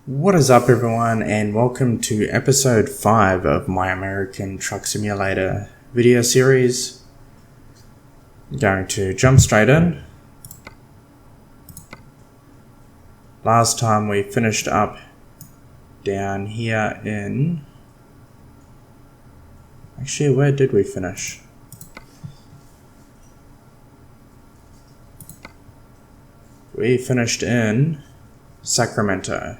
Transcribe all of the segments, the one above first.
What is up, everyone, and welcome to episode 5 of my American Truck Simulator video series. I'm going to jump straight in. Last time we finished up down here in... Actually, where did we finish? We finished in Sacramento.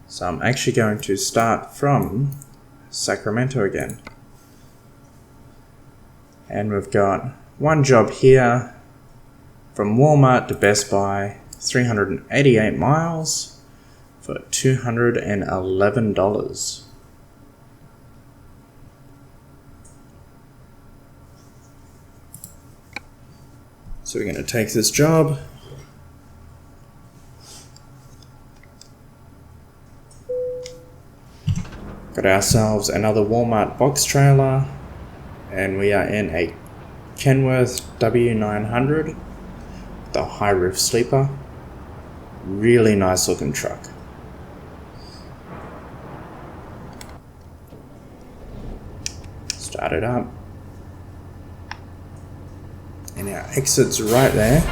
So I'm actually going to start from Sacramento again. And we've got one job here from Walmart to Best Buy, 388 miles for $211. So we're going to take this job. Got ourselves another Walmart box trailer, and we are in a Kenworth W900, the high roof sleeper. Really nice looking truck. Start it up, and our exit's right there.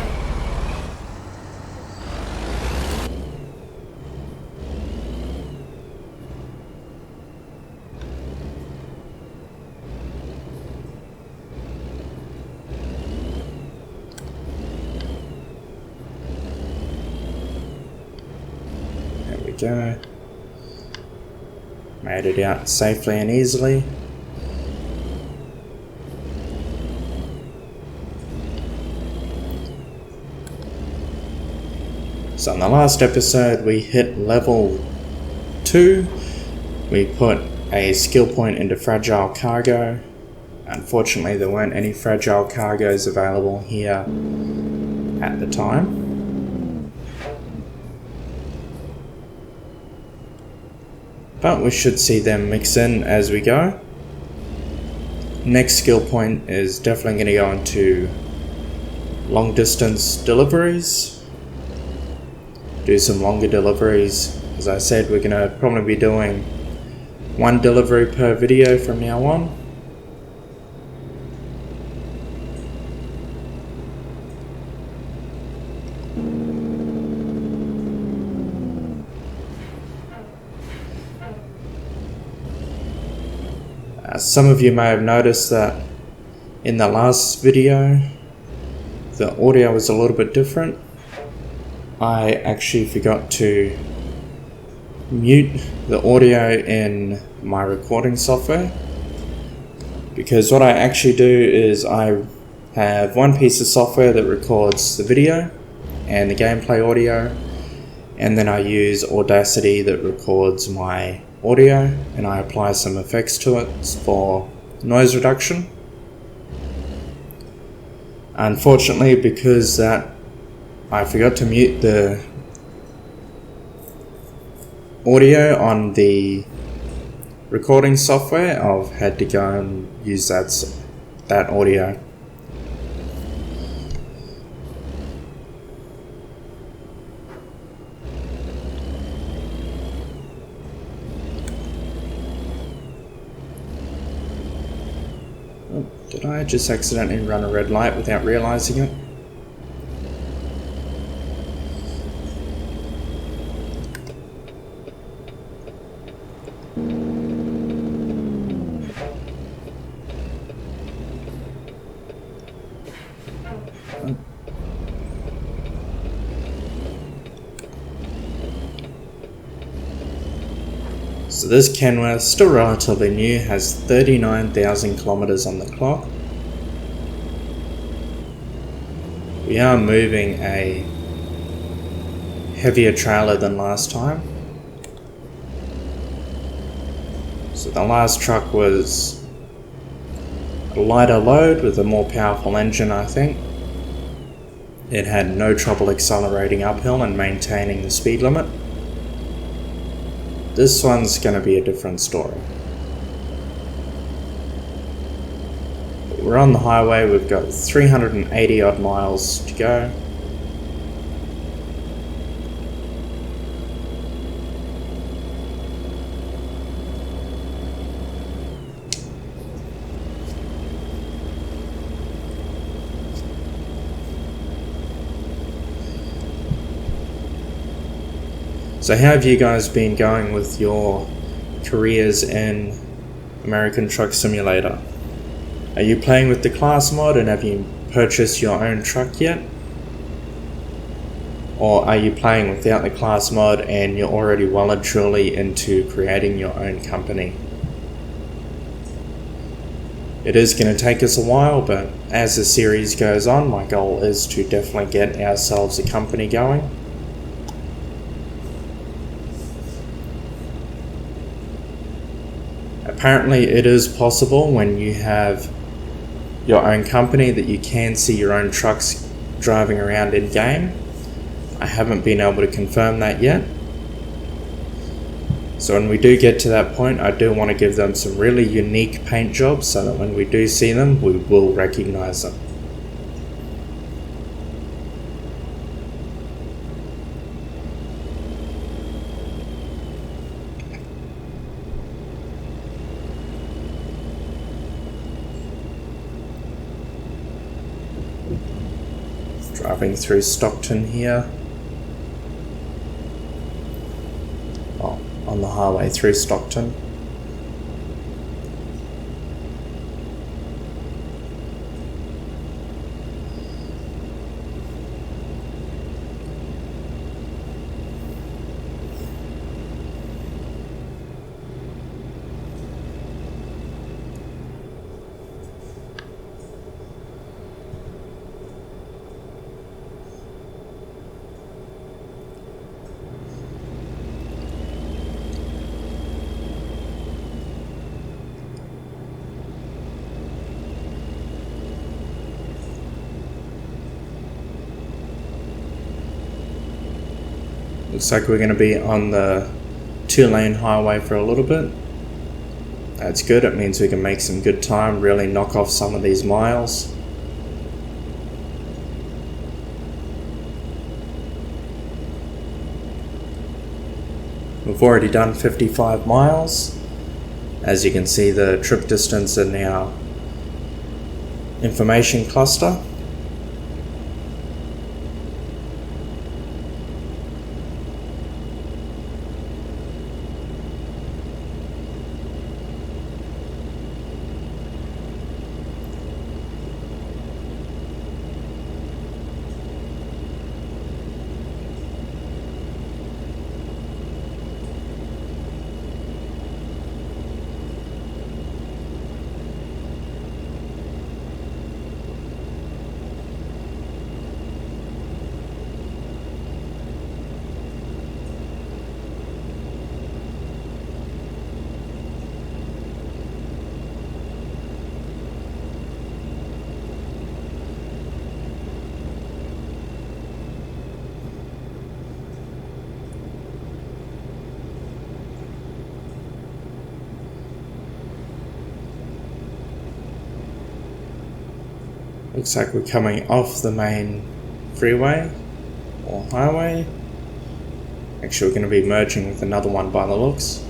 Go. Made it out safely and easily. So in the last episode we hit level 2. We put a skill point into fragile cargo. Unfortunately there weren't any fragile cargoes available here at the time. But we should see them mix in as we go. Next skill point is definitely going to go into long distance deliveries. Do some longer deliveries. As I said, we're going to probably be doing one delivery per video from now on. Some of you may have noticed that in the last video the audio was a little bit different. I actually forgot to mute the audio in my recording software, because what I actually do is I have one piece of software that records the video and the gameplay audio, and then I use Audacity that records my audio, and I apply some effects to it for noise reduction. Unfortunately, because that I forgot to mute the audio on the recording software, I've had to go and use that audio. Did I just accidentally run a red light without realizing it? So this Kenworth, still relatively new, has 39,000 kilometers on the clock. We are moving a heavier trailer than last time. So the last truck was a lighter load with a more powerful engine, I think. It had no trouble accelerating uphill and maintaining the speed limit. This one's going to be a different story. We're on the highway, we've got 380 odd miles to go. So how have you guys been going with your careers in American Truck Simulator? Are you playing with the Klaas mod and have you purchased your own truck yet? Or are you playing without the Klaas mod and you're already well and truly into creating your own company? It is going to take us a while, but as the series goes on, my goal is to definitely get ourselves a company going. Apparently it is possible when you have your own company that you can see your own trucks driving around in game. I haven't been able to confirm that yet. So when we do get to that point, I do want to give them some really unique paint jobs so that when we do see them, we will recognize them. Driving through Stockton here. Oh, on the highway through Stockton. Looks like we're going to be on the 2-lane highway for a little bit. That's good, it means we can make some good time, really knock off some of these miles. We've already done 55 miles. As you can see, the trip distance in our information cluster. Looks like we're coming off the main freeway or highway. Actually, we're going to be merging with another one by the looks.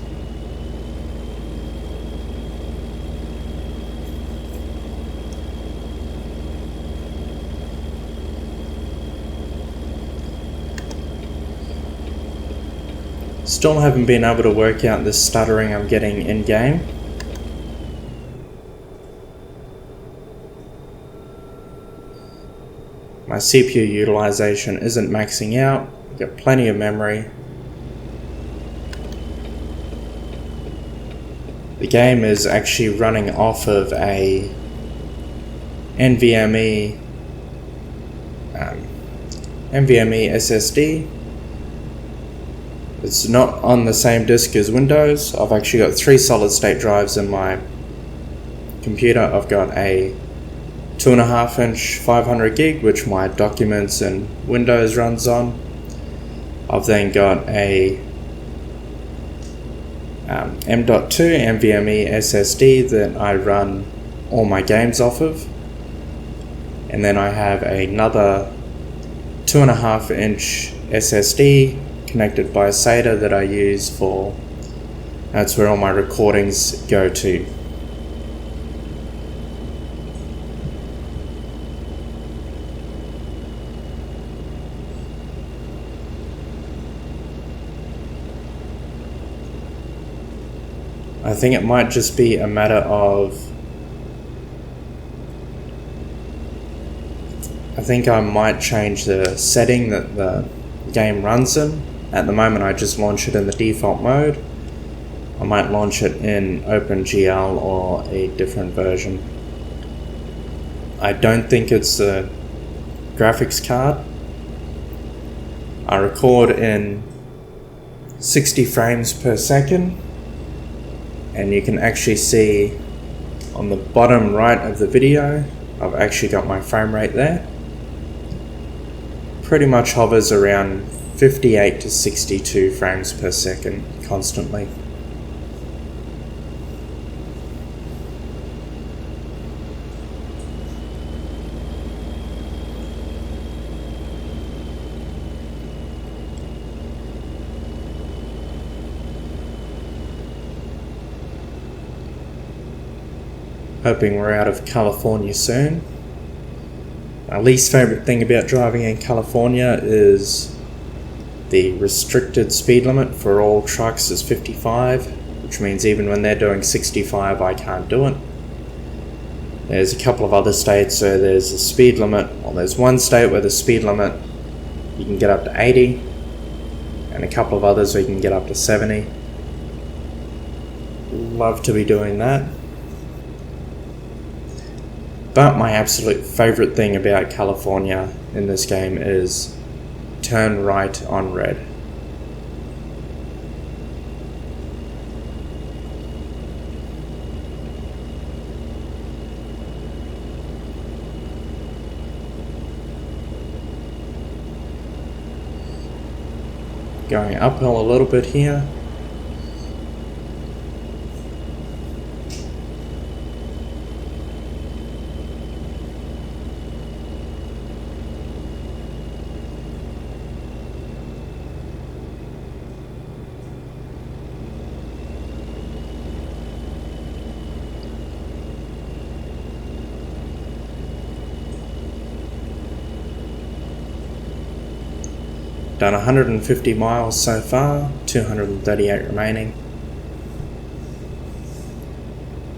Still haven't been able to work out this stuttering I'm getting in game. My CPU utilization isn't maxing out, I've got plenty of memory. The game is actually running off of a NVMe SSD. It's not on the same disk as Windows. I've actually got 3 solid state drives in my computer. I've got a 2.5 inch 500 gig, which my documents and Windows runs on. I've then got a M.2 NVMe SSD that I run all my games off of. And then I have another 2.5 inch SSD connected by SATA that I use for, that's where all my recordings go to. I think it might just be a matter of, I think I might change the setting that the game runs in. At the moment I just launch it in the default mode. I might launch it in OpenGL or a different version. I don't think it's the graphics card. I record in 60 frames per second, and you can actually see on the bottom right of the video, I've actually got my frame rate there. Pretty much hovers around 58 to 62 frames per second constantly. Hoping we're out of California soon. My least favorite thing about driving in California is the restricted speed limit for all trucks is 55, which means even when they're doing 65, I can't do it. There's a couple of other states where there's a speed limit, well, there's one state where the speed limit you can get up to 80, and a couple of others where you can get up to 70. Love to be doing that. But my absolute favorite thing about California in this game is turn right on red. Going uphill a little bit here. Done 150 miles so far, 238 remaining.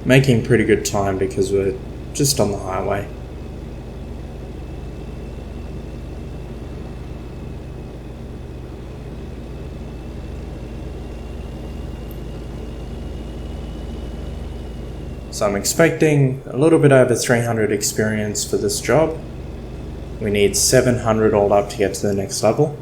Making pretty good time because we're just on the highway. So I'm expecting a little bit over 300 experience for this job. We need 700 all up to get to the next level.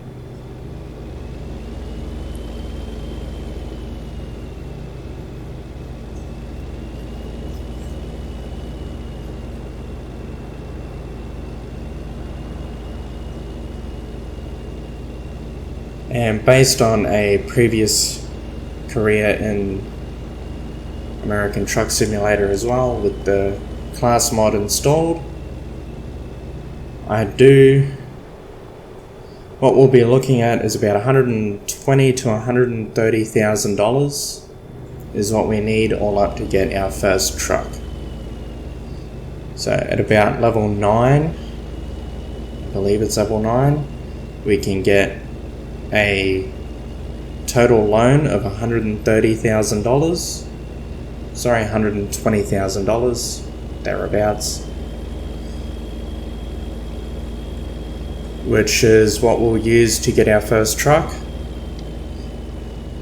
And based on a previous career in American Truck Simulator as well, with the class mod installed, what we'll be looking at is about $120,000 to $130,000 is what we need all up to get our first truck. So at about level 9, I believe it's level 9, we can get a total loan of $130,000, sorry, $120,000, thereabouts, which is what we'll use to get our first truck.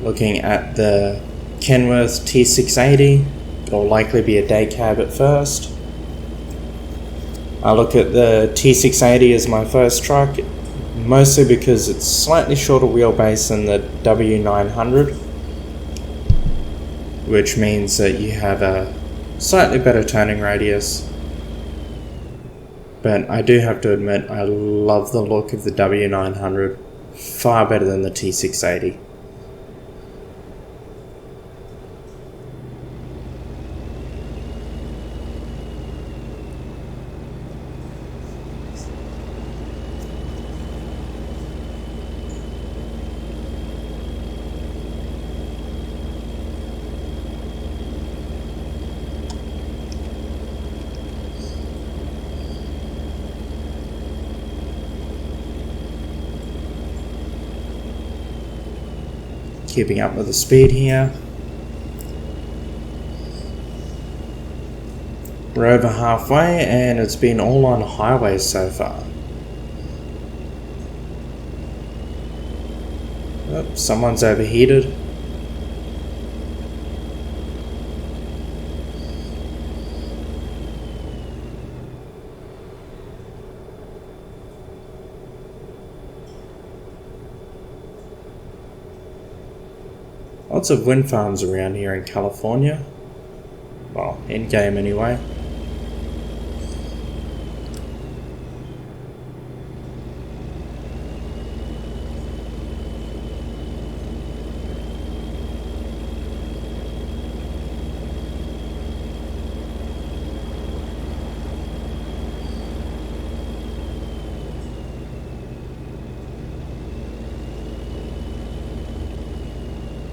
Looking at the Kenworth T680, it'll likely be a day cab at first. I look at the T680 as my first truck, mostly because it's slightly shorter wheelbase than the W900, which means that you have a slightly better turning radius. But I do have to admit, I love the look of the W900, far better than the T680. Keeping up with the speed here. We're over halfway and it's been all on highways so far. Oh, someone's overheated. Lots of wind farms around here in California. Well, in-game anyway.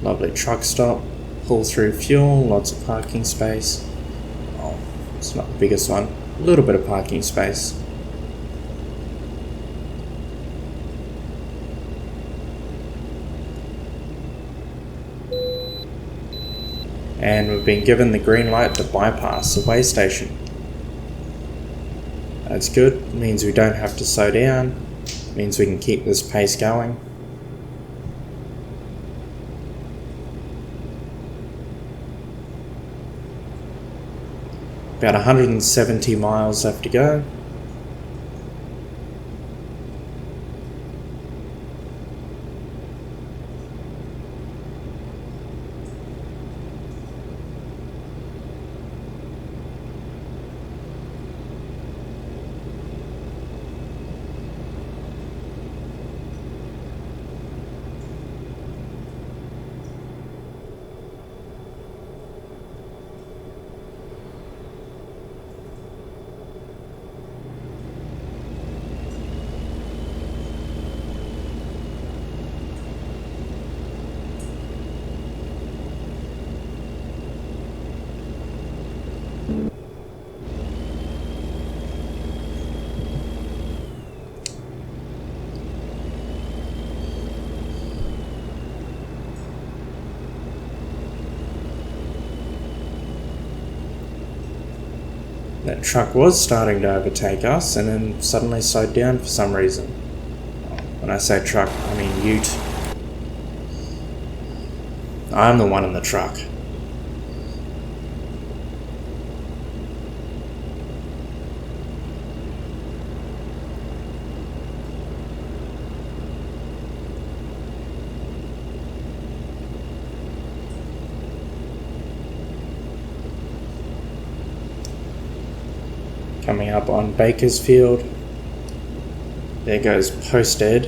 Lovely truck stop, pull through fuel, lots of parking space. Oh, it's not the biggest one, a little bit of parking space. And we've been given the green light to bypass the way station. That's good, it means we don't have to slow down, it means we can keep this pace going. About 170 miles left to go. That truck was starting to overtake us and then suddenly slowed down for some reason. When I say truck, I mean ute. I'm the one in the truck. Coming up on Bakersfield. There goes Posted.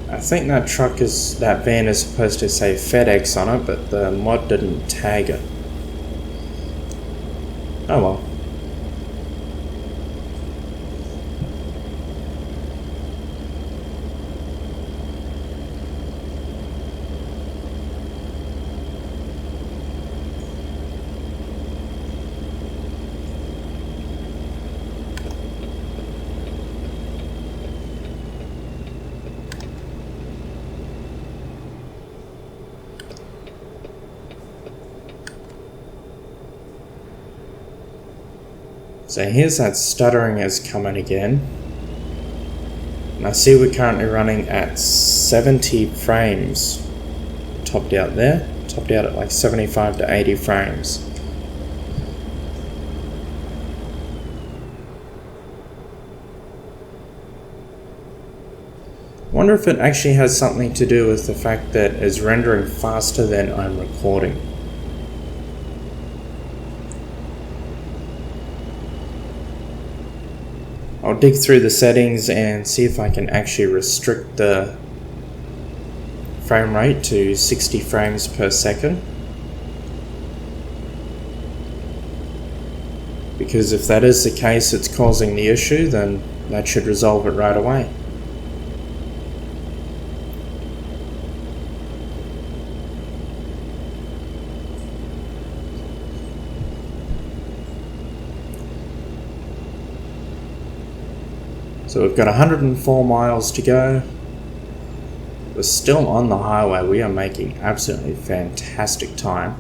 I think that van is supposed to say FedEx on it, but the mod didn't tag it. Oh well. So here's that stuttering is coming again. And I see we're currently running at 70 frames. Topped out there. Topped out at like 75 to 80 frames. Wonder if it actually has something to do with the fact that it's rendering faster than I'm recording. I'll dig through the settings and see if I can actually restrict the frame rate to 60 frames per second. Because if that is the case, it's causing the issue, then that should resolve it right away. So we've got 104 miles to go. We're still on the highway. We are making absolutely fantastic time.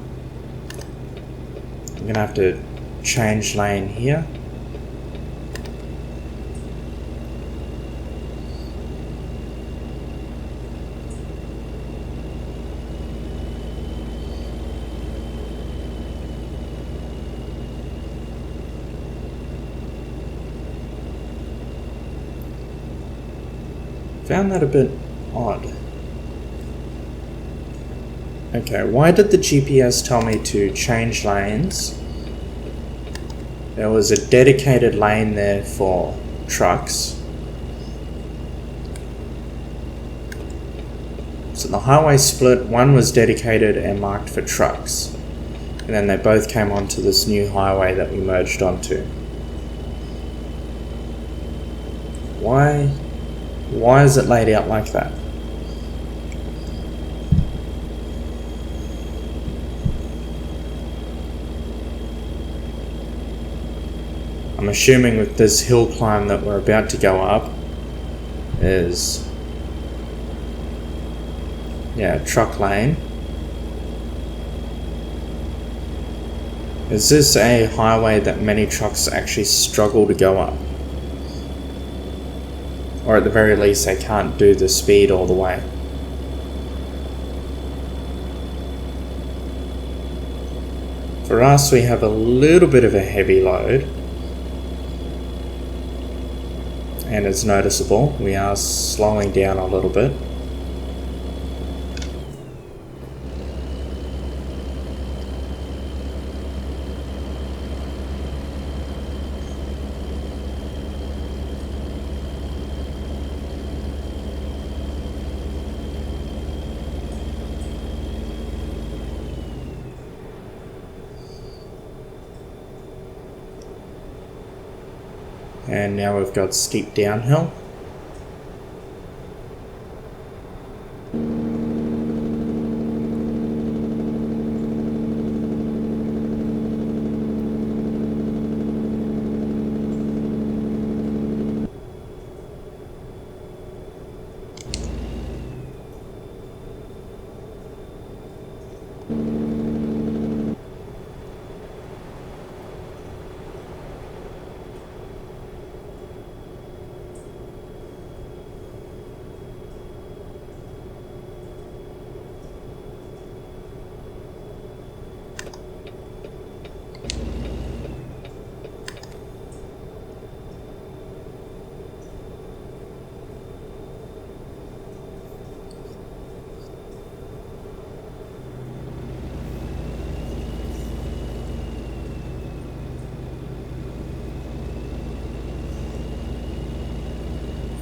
I'm going to have to change lane here. Found that a bit odd. Okay, why did the GPS tell me to change lanes? There was a dedicated lane there for trucks. So the highway split, one was dedicated and marked for trucks. And then they both came onto this new highway that we merged onto. Why is it laid out like that? I'm assuming with this hill climb that we're about to go up is, yeah, truck lane. Is this a highway that many trucks actually struggle to go up? Or at the very least they can't do the speed all the way. For us, we have a little bit of a heavy load. And it's noticeable. We are slowing down a little bit. And now we've got steep downhill.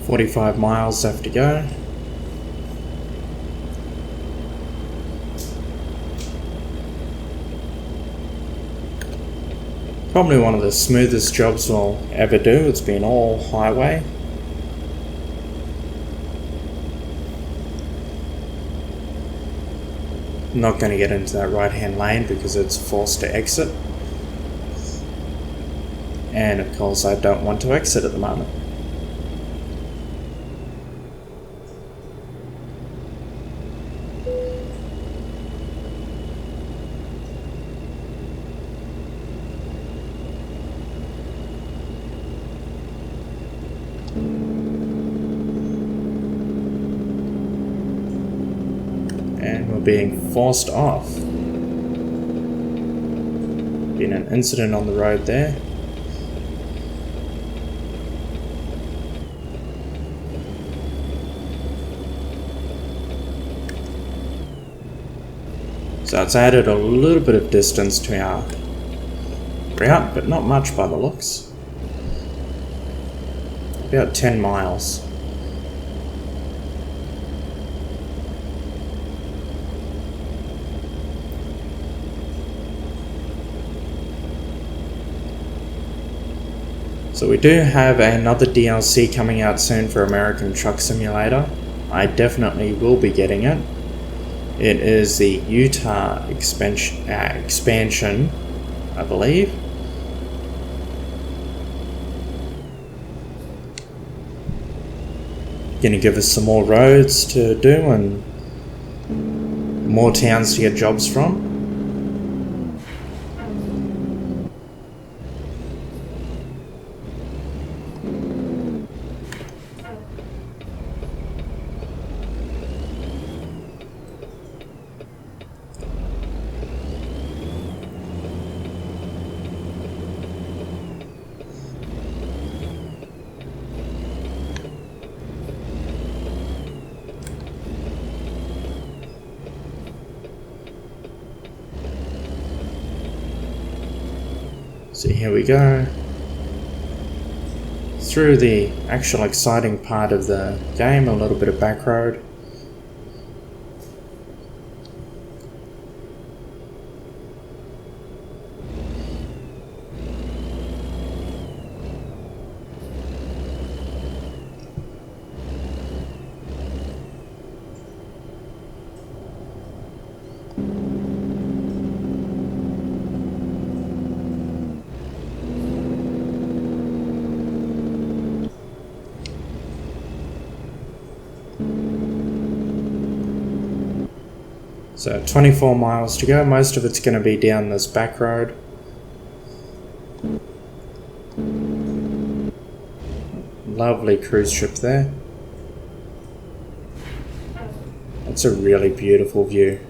"45 miles left to go." Probably one of the smoothest jobs we'll ever do. It's been all highway. I'm not going to get into that right hand lane because it's forced to exit. And of course I don't want to exit at the moment. And we're being forced off. Been an incident on the road there. So it's added a little bit of distance to our route, but not much by the looks. About 10 miles. So we do have another DLC coming out soon for American Truck Simulator. I definitely will be getting it. It is the Utah expansion, I believe. Gonna give us some more roads to do and more towns to get jobs from. So here we go, through the actual exciting part of the game, a little bit of back road. So 24 miles to go, most of it's going to be down this back road. Lovely cruise ship there. That's a really beautiful view.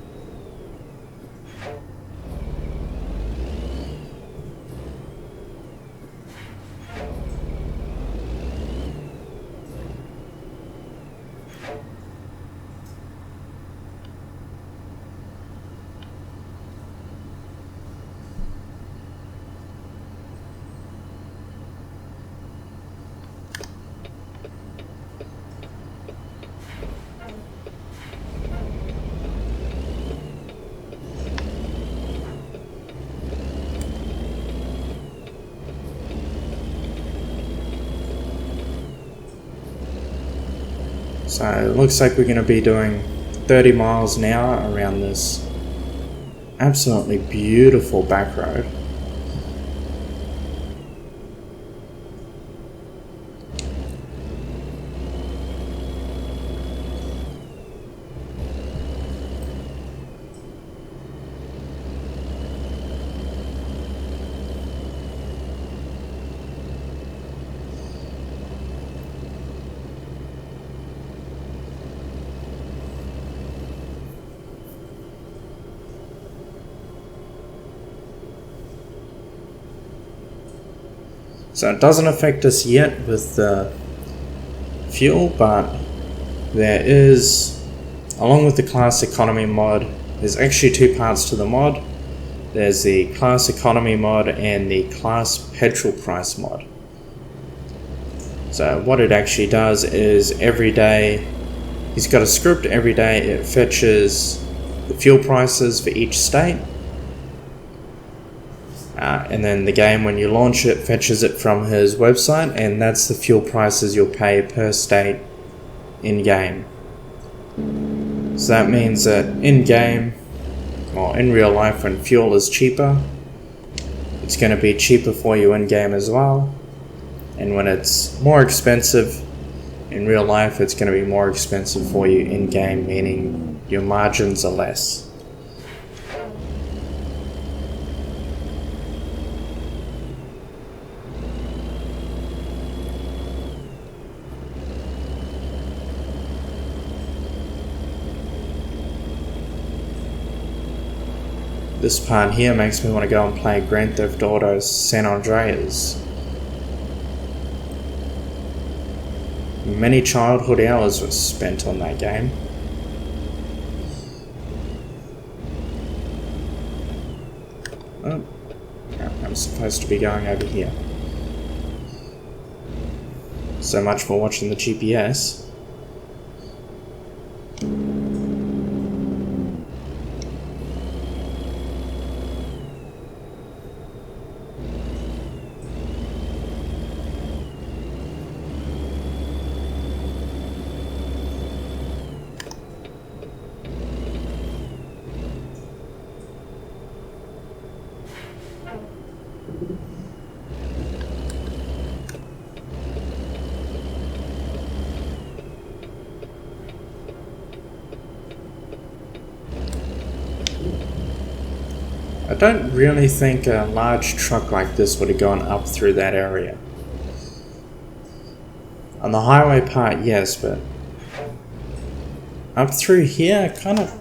So it looks like we're going to be doing 30 miles an hour around this absolutely beautiful back road. So it doesn't affect us yet with the fuel, but there is, along with the Klaas Economy mod, there's actually two parts to the mod. There's the Klaas Economy mod and the Klaas Petrol Price mod. So what it actually does is every day, he's got a script every day, it fetches the fuel prices for each state. And then the game, when you launch it, fetches it from his website, and that's the fuel prices you'll pay per state in game. So that means that in game, or in real life, when fuel is cheaper, it's going to be cheaper for you in game as well. And when it's more expensive in real life, it's going to be more expensive for you in game, meaning your margins are less. This part here makes me want to go and play Grand Theft Auto San Andreas. Many childhood hours were spent on that game. Oh, I'm supposed to be going over here. So much for watching the GPS. I don't really think a large truck like this would have gone up through that area. On the highway part, yes, but up through here, I kind of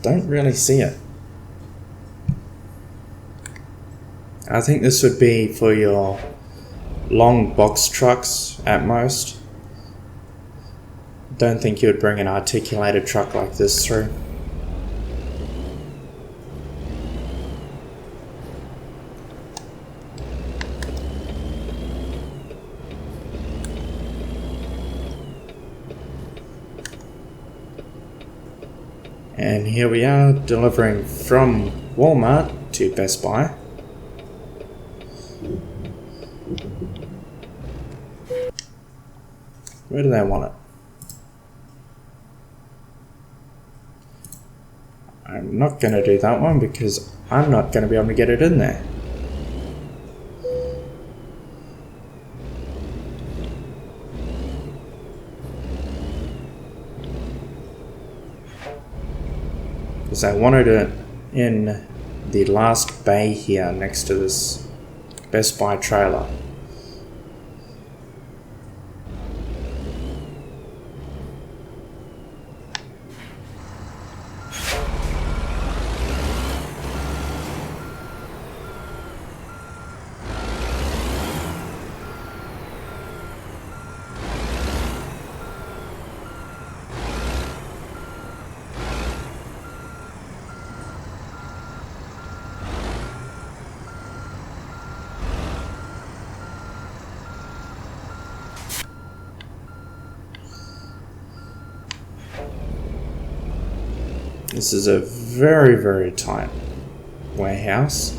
don't really see it. I think this would be for your long box trucks at most. Don't think you would bring an articulated truck like this through. And here we are, delivering from Walmart to Best Buy. Where do they want it? I'm not going to do that one because I'm not going to be able to get it in there. Because I wanted it in the last bay here next to this Best Buy trailer. This is a very, very tight warehouse.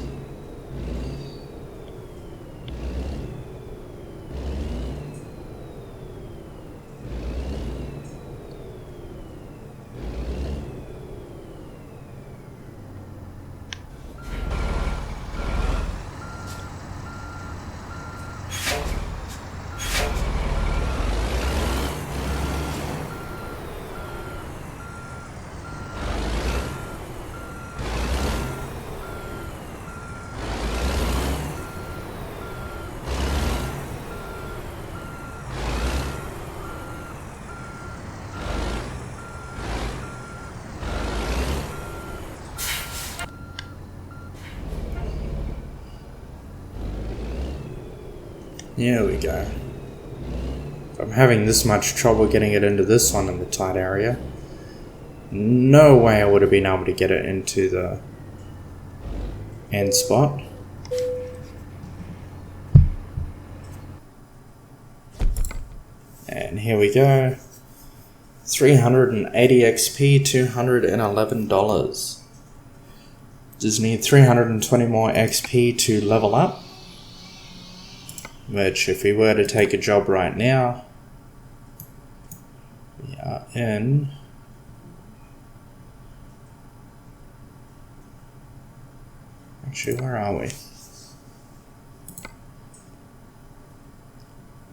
Here we go. If I'm having this much trouble getting it into this one in the tight area, no way I would have been able to get it into the end spot. And here we go. 380 XP, $211. Just need 320 more XP to level up. Which, if we were to take a job right now, we are in actually, where are we?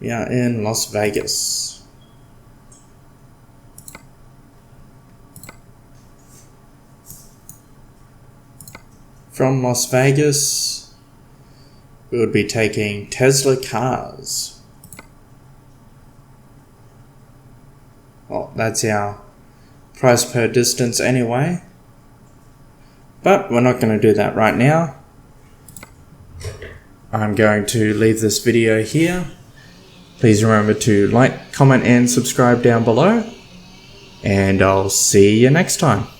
We are in Las Vegas. From Las Vegas, we would be taking Tesla cars. Well, that's our price per distance anyway. But we're not going to do that right now. I'm going to leave this video here. Please remember to like, comment, and subscribe down below. And I'll see you next time.